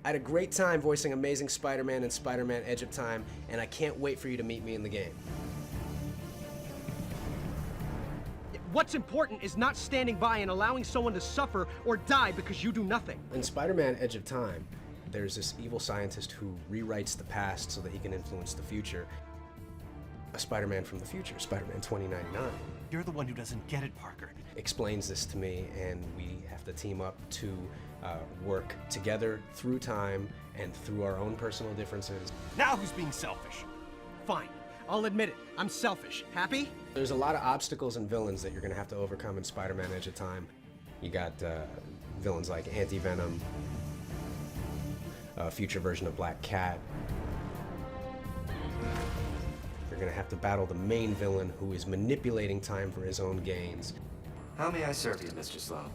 I had a great time voicing Amazing Spider-Man and Spider-Man Edge of Time, and I can't wait for you to meet me in the game. What's important is not standing by and allowing someone to suffer or die because you do nothing. In Spider-Man Edge of Time, there's this evil scientist who rewrites the past so that he can influence the future. A Spider-Man from the future, Spider-Man 2099. You're the one who doesn't get it, Parker. Explains this to me, and we have to team up to work together through time and through our own personal differences. Now who's being selfish? Fine, I'll admit it. I'm selfish. Happy? There's a lot of obstacles and villains that you're going to have to overcome in Spider-Man Edge of Time. You got villains like Anti-Venom, a future version of Black Cat. You're going to have to battle the main villain who is manipulating time for his own gains. How may I serve you, Mr. Sloan?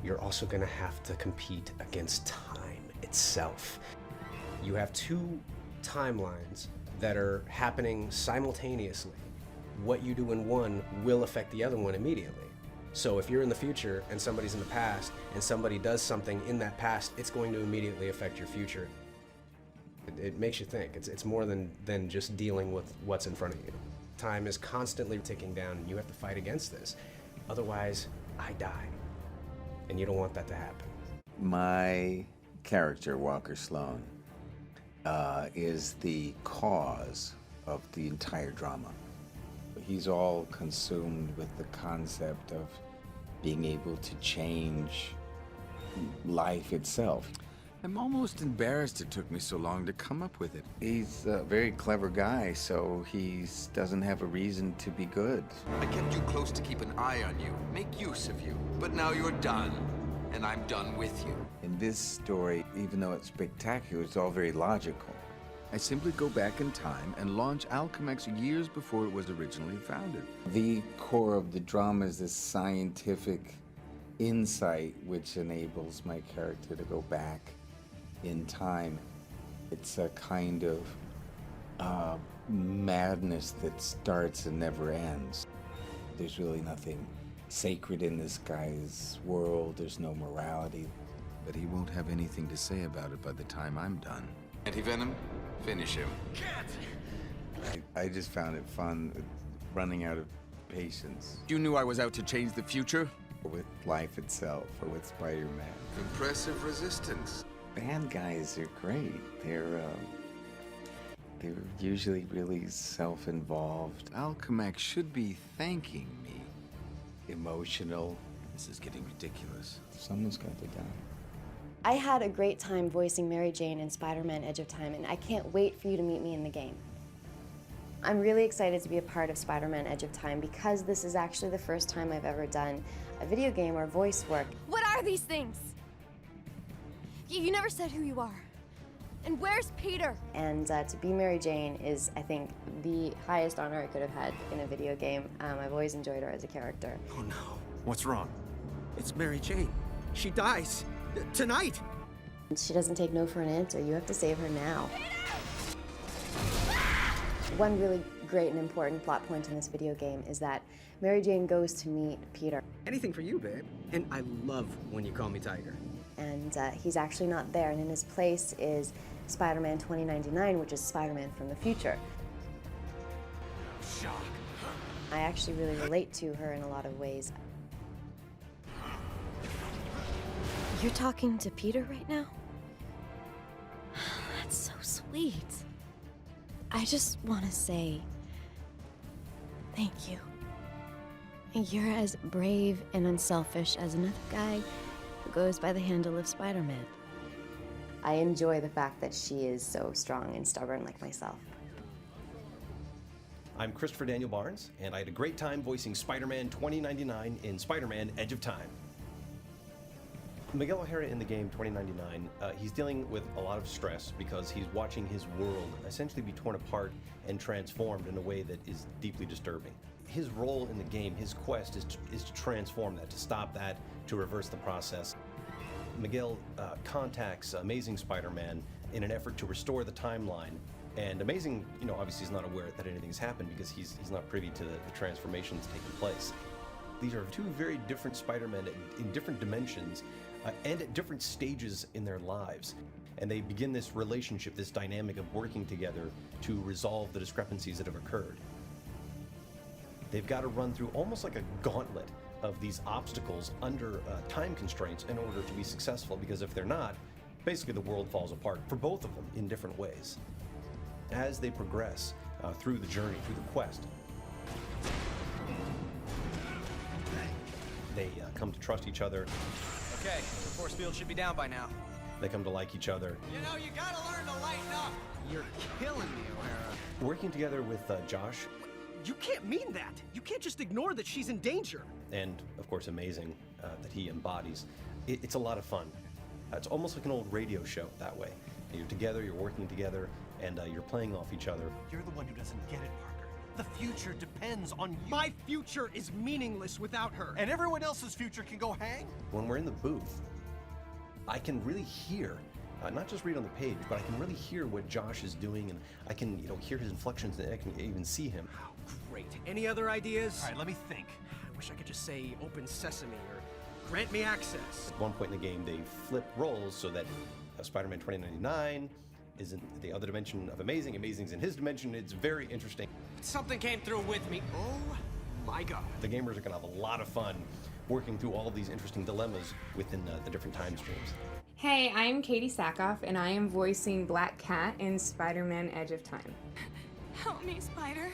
You're also going to have to compete against time itself. You have two timelines that are happening simultaneously. What you do in one will affect the other one immediately. So if you're in the future and somebody's in the past and somebody does something in that past, it's going to immediately affect your future. It makes you think. It's more than just dealing with what's in front of you. Time is constantly ticking down and you have to fight against this. Otherwise, I die. And you don't want that to happen. My character, Walker Sloan, is the cause of the entire drama. He's all consumed with the concept of being able to change life itself. I'm almost embarrassed it took me so long to come up with it. He's a very clever guy, so he doesn't have a reason to be good. I kept you close to keep an eye on you, make use of you. But now you're done, and I'm done with you. In this story, even though it's spectacular, it's all very logical. I simply go back in time and launch Alchemex years before it was originally founded. The core of the drama is this scientific insight which enables my character to go back in time. It's a kind of madness that starts and never ends. There's really nothing sacred in this guy's world. There's no morality. But he won't have anything to say about it by the time I'm done. Anti-Venom, finish him. I just found it fun running out of patience You knew I was out to change the future? with life itself or with Spider-Man. Impressive resistance. Bad guys are great. They're usually really self-involved, Alchemex should be thanking me. emotional. This is getting ridiculous. Someone's got to die. I had a great time voicing Mary Jane in Spider-Man Edge of Time, and I can't wait for you to meet me in the game. I'm really excited to be a part of Spider-Man Edge of Time because this is actually the first time I've ever done a video game or voice work. What are these things? You never said who you are. And where's Peter? And to be Mary Jane is, I think, the highest honor I could have had in a video game. I've always enjoyed her as a character. Oh no. What's wrong? It's Mary Jane. She dies. Tonight. She doesn't take no for an answer. You have to save her now. One really great and important plot point in this video game is that Mary Jane goes to meet Peter. Anything for you, babe. And I love when you call me Tiger. And he's actually not there, and in his place is Spider-Man 2099, which is Spider-Man from the future. Shock. I actually really relate to her in a lot of ways. You're talking to Peter right now? That's so sweet. I just want to say thank you. You're as brave and unselfish as another guy who goes by the handle of Spider-Man. I enjoy the fact that she is so strong and stubborn like myself. I'm Christopher Daniel Barnes, and I had a great time voicing Spider-Man 2099 in Spider-Man Edge of Time. Miguel O'Hara in the game 2099, he's dealing with a lot of stress because he's watching his world essentially be torn apart and transformed in a way that is deeply disturbing. His role in the game, his quest is to transform that, to stop that, to reverse the process. Miguel contacts Amazing Spider-Man in an effort to restore the timeline. And Amazing, obviously is not aware that anything's happened because he's not privy to the transformations taking place. These are two very different Spider-Men in different dimensions and at different stages in their lives. and they begin this relationship, this dynamic of working together to resolve the discrepancies that have occurred. They've got to run through almost like a gauntlet of these obstacles under time constraints in order to be successful, because if they're not, basically the world falls apart for both of them in different ways. As they progress through the journey, through the quest, they come to trust each other. Okay, the force field should be down by now. They come to like each other. You know, you gotta learn to lighten up. You're killing me, O'Hara. Working together with Josh. You can't mean that. You can't just ignore that she's in danger. And, of course, amazing that he embodies. It's a lot of fun. It's almost like an old radio show that way. You're together, you're working together, and you're playing off each other. You're the one who doesn't get it, Parker. The future depends on you. My future is meaningless without her. And everyone else's future can go hang? When we're in the booth, I can really hear, not just read on the page, but I can really hear what Josh is doing, and I can, hear his inflections, and I can even see him. Oh, great. Any other ideas? All right, let me think. I wish I could just say open sesame or grant me access. At one point in the game, they flip roles so that Spider-Man 2099 is in the other dimension of Amazing. Amazing's in his dimension. It's very interesting. Something came through with me. Oh my God. The gamers are going to have a lot of fun working through all of these interesting dilemmas within the different time streams. Hey, I'm Katie Sackhoff, and I am voicing Black Cat in Spider-Man: Edge of Time. Help me, Spider.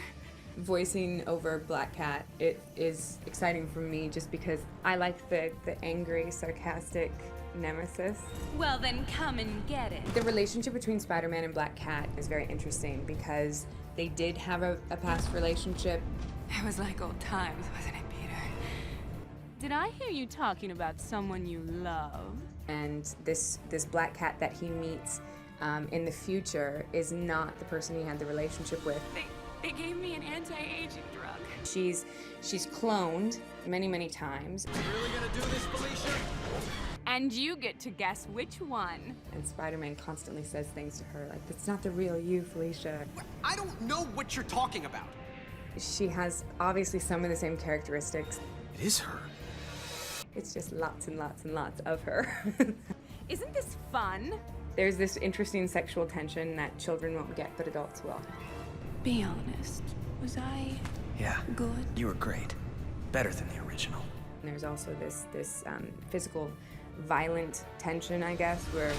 Voicing over Black Cat, it is exciting for me just because I like the angry, sarcastic nemesis. Well, then come and get it. The relationship between Spider-Man and Black Cat is very interesting because they did have a past relationship. It was like old times, wasn't it, Peter? Did I hear you talking about someone you love? And this Black Cat that he meets in the future is not the person he had the relationship with. They gave me an anti-aging drug. She's cloned many times. You really gonna do this, Felicia? And you get to guess which one. And Spider-Man constantly says things to her like, "That's not the real you, Felicia." I don't know what you're talking about. She has obviously some of the same characteristics. It is her. It's just lots and lots and lots of her. Isn't this fun? There's this interesting sexual tension that children won't get, but adults will. Be honest. Was I Yeah. good? You were great. Better than the original. And there's also this physical, violent tension, I guess, where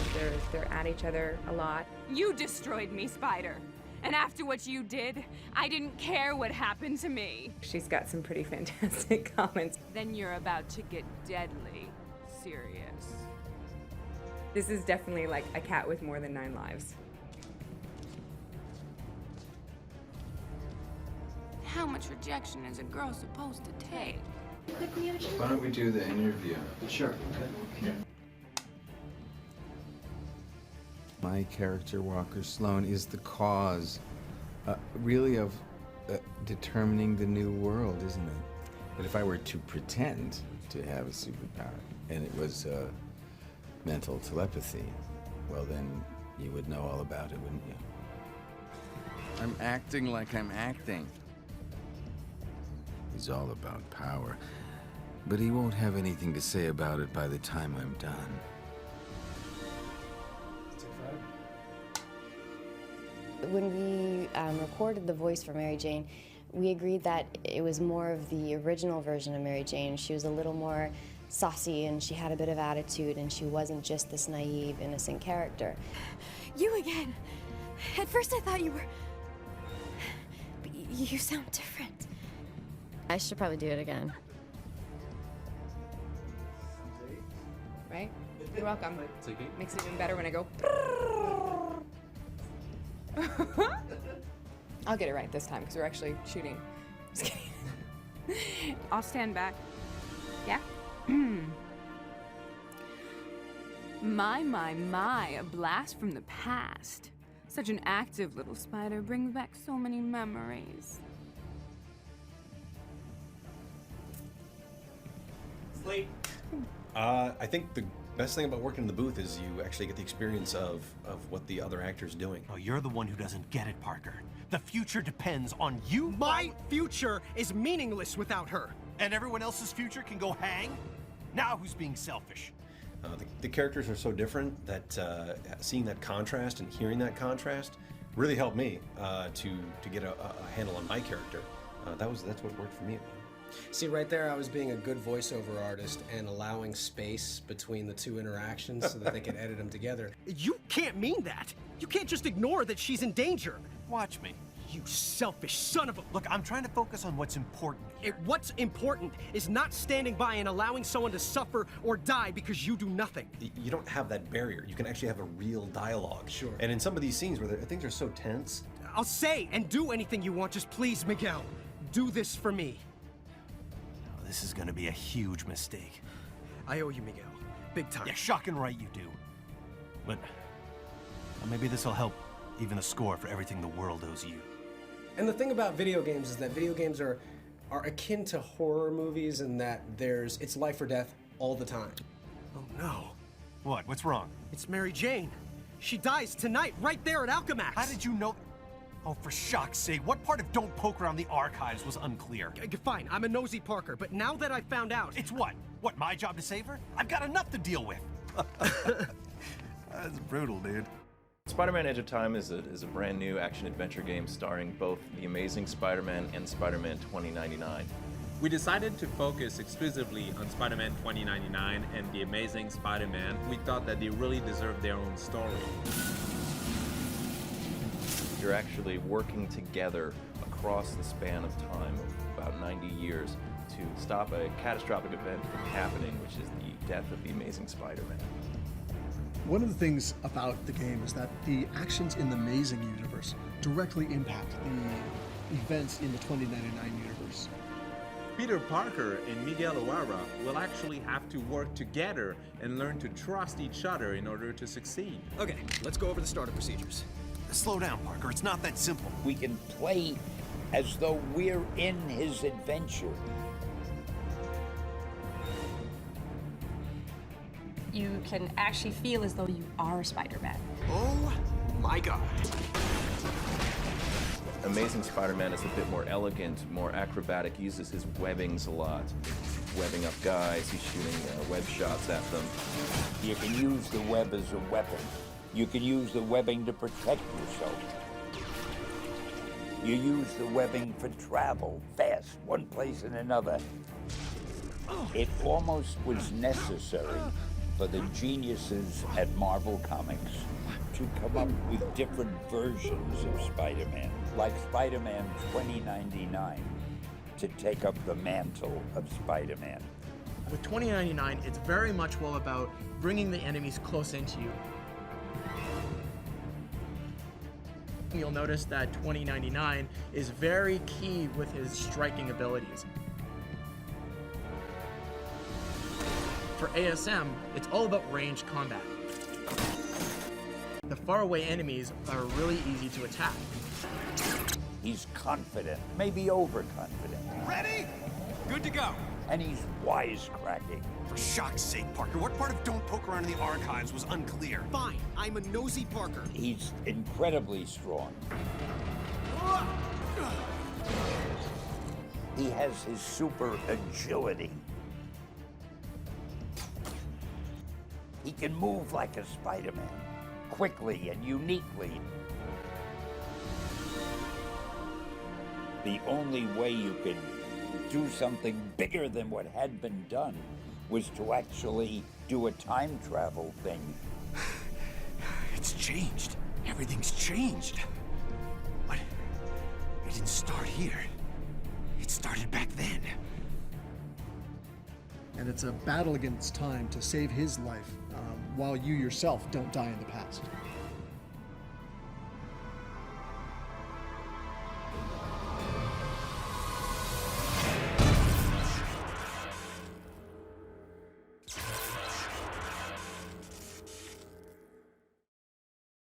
they're at each other a lot. You destroyed me, Spider. And after what you did, I didn't care what happened to me. She's got some pretty fantastic comments. Then you're about to get deadly serious. This is definitely like a cat with more than 9 lives. How much rejection is a girl supposed to take? Why don't we do the interview? Sure. My character, Walker Sloan, is the cause, really, of determining the new world, isn't it? But if I were to pretend to have a superpower, and it was mental telepathy, well, then you would know all about it, wouldn't you? I'm acting like I'm acting. He's all about power, but he won't have anything to say about it by the time I'm done. When we recorded the voice for Mary Jane, we agreed that it was more of the original version of Mary Jane. She was a little more saucy and she had a bit of attitude and she wasn't just this naive, innocent character. You again. At first I thought you were... But you sound different. I should probably do it again. Right? You're welcome. Makes it even better when I go. I'll get it right this time because we're actually shooting. Just kidding. I'll stand back. Yeah? My, a blast from the past. Such an active little spider brings back so many memories. I think the best thing about working in the booth is you actually get the experience of what the other actor's doing. Oh, you're the one who doesn't get it, Parker. The future depends on you. My future is meaningless without her. And everyone else's future can go hang? Now who's being selfish? The characters are so different that seeing that contrast and hearing that contrast really helped me to get a handle on my character. That's what worked for me. See, right there, I was being a good voiceover artist and allowing space between the two interactions so that they could edit them together. You can't mean that. You can't just ignore that she's in danger. Watch me. You selfish son of a... Look, I'm trying to focus on what's important here. What's important is not standing by and allowing someone to suffer or die because you do nothing. You don't have that barrier. You can actually have a real dialogue. Sure. And in some of these scenes where things are so tense... I'll say and do anything you want, just please, Miguel, do this for me. Oh, this is gonna be a huge mistake. I owe you, Miguel. Big time. Yeah, shocking right you do. But maybe this'll help even the score for everything the world owes you. And the thing about video games is that video games are akin to horror movies in that it's life or death all the time. Oh no. What? What's wrong? It's Mary Jane. She dies tonight, right there at Alchemax. How did you know? Oh, for shock's sake, what part of Don't Poke Around the Archives was unclear? Fine, I'm a nosy Parker, but now that I've found out... It's what? What, my job to save her? I've got enough to deal with. That's brutal, dude. Spider-Man Edge of Time is a brand new action-adventure game starring both The Amazing Spider-Man and Spider-Man 2099. We decided to focus exclusively on Spider-Man 2099 and The Amazing Spider-Man. We thought that they really deserved their own story. You're actually working together across the span of time, about 90 years, to stop a catastrophic event from happening, which is the death of the Amazing Spider-Man. One of the things about the game is that the actions in the Amazing universe directly impact the events in the 2099 universe. Peter Parker and Miguel O'Hara will actually have to work together and learn to trust each other in order to succeed. Okay, let's go over the starter procedures. Slow down, Parker. It's not that simple. We can play as though we're in his adventure. You can actually feel as though you are Spider-Man. Oh my God. Amazing Spider-Man is a bit more elegant, more acrobatic, uses his webbings a lot. Webbing up guys, he's shooting web shots at them. You can use the web as a weapon. You can use the webbing to protect yourself. You use the webbing for travel, fast, one place and another. It almost was necessary for the geniuses at Marvel Comics to come up with different versions of Spider-Man, like Spider-Man 2099, to take up the mantle of Spider-Man. With 2099, it's very much all about bringing the enemies close into you. You'll notice that 2099 is very key with his striking abilities. For ASM, it's all about range combat. The faraway enemies are really easy to attack. He's confident, maybe overconfident. Ready? Good to go. And he's wisecracking. For shock's sake, Parker, what part of Don't Poke Around in the Archives was unclear? Fine, I'm a nosy Parker. He's incredibly strong. He has his super agility. He can move like a Spider-Man, quickly and uniquely. The only way you could do something bigger than what had been done was to actually do a time travel thing. It's changed. Everything's changed. But it didn't start here. It started back then. And it's a battle against time to save his life while you yourself don't die in the past.